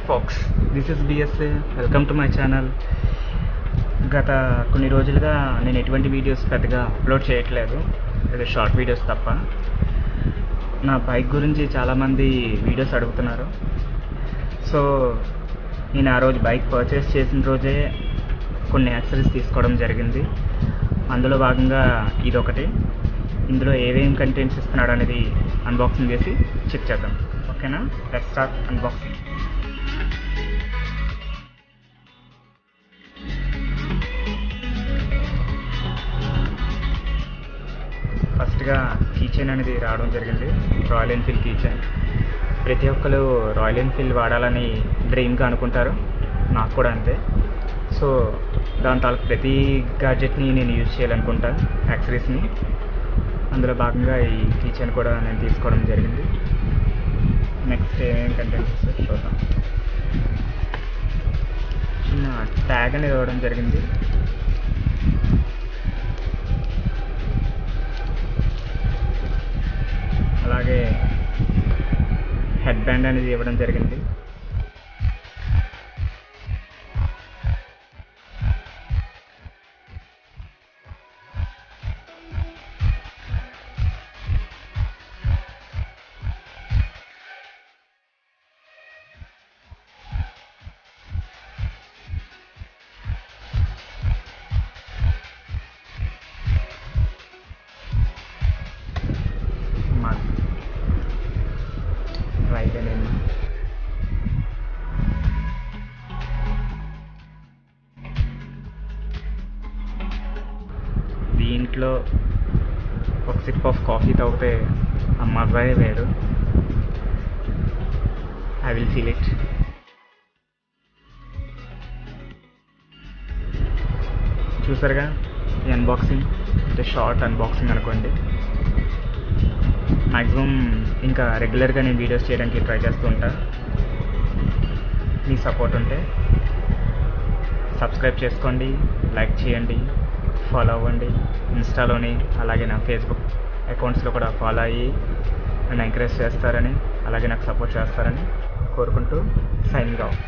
folks, this is BSA. Welcome to my channel. గత కొన్ని రోజులుగా నేను ఎటువంటి వీడియోస్ పెద్దగా అప్లోడ్ చేయట్లేదు, ఏదో షార్ట్ వీడియోస్ తప్ప. నా బైక్ గురించి చాలామంది వీడియోస్ అడుగుతున్నారు. సో నేను ఆ రోజు బైక్ పర్చేస్ చేసిన రోజే కొన్ని యాక్సెసరీస్ తీసుకోవడం జరిగింది. అందులో భాగంగా ఇదొకటి. ఇందులో ఏమేమి కంటెంట్స్ ఇస్తున్నాడు అనేది అన్బాక్సింగ్ చేసి చెక్ చేద్దాం. ఓకేనా, లెట్స్ స్టార్ట్ అన్బాక్సింగ్. ఫస్ట్గా కీ చైన్ అనేది రావడం జరిగింది, రాయల్ ఎన్ఫీల్డ్ కీ చైన్. ప్రతి ఒక్కరు రాయల్ ఎన్ఫీల్డ్ వాడాలని డ్రీమ్గా అనుకుంటారు, నాకు కూడా అంతే. సో దాని తాలూకు ప్రతి గ్యాడ్జెట్ని నేను యూజ్ చేయాలనుకుంటా, యాక్సెసరీస్ని. అందులో భాగంగా ఈ కీ చైన్ కూడా నేను తీసుకోవడం జరిగింది. నెక్స్ట్ ఏమేమి కంటెంట్స్ చూద్దాం. చిన్న ట్యాగ్ అనేది ఇవ్వడం జరిగింది. అలాగే హెడ్ బ్యాండ్ అనేది ఇవ్వడం జరిగింది. రైట్ అండి. దీంట్లో ఒక సిప్ ఆఫ్ కాఫీ తాగితే ఆ మజాయే వేరు. I will feel it. చూసారుగా ఈ అన్బాక్సింగ్, అంటే షార్ట్ అన్బాక్సింగ్ అనుకోండి. మ్యాక్సిమం ఇంకా రెగ్యులర్గా నేను వీడియోస్ చేయడానికి ట్రై చేస్తూ ఉంటా. మీ సపోర్ట్ ఉంటే సబ్స్క్రైబ్ చేసుకోండి, లైక్ చేయండి, ఫాలో అవ్వండి. ఇన్స్టాలోని అలాగే నా ఫేస్బుక్ అకౌంట్స్లో కూడా ఫాలో అయ్యి నన్ను ఎంకరేజ్ చేస్తారని, అలాగే నాకు సపోర్ట్ చేస్తారని కోరుకుంటూ సైనింగ్ ఆఫ్.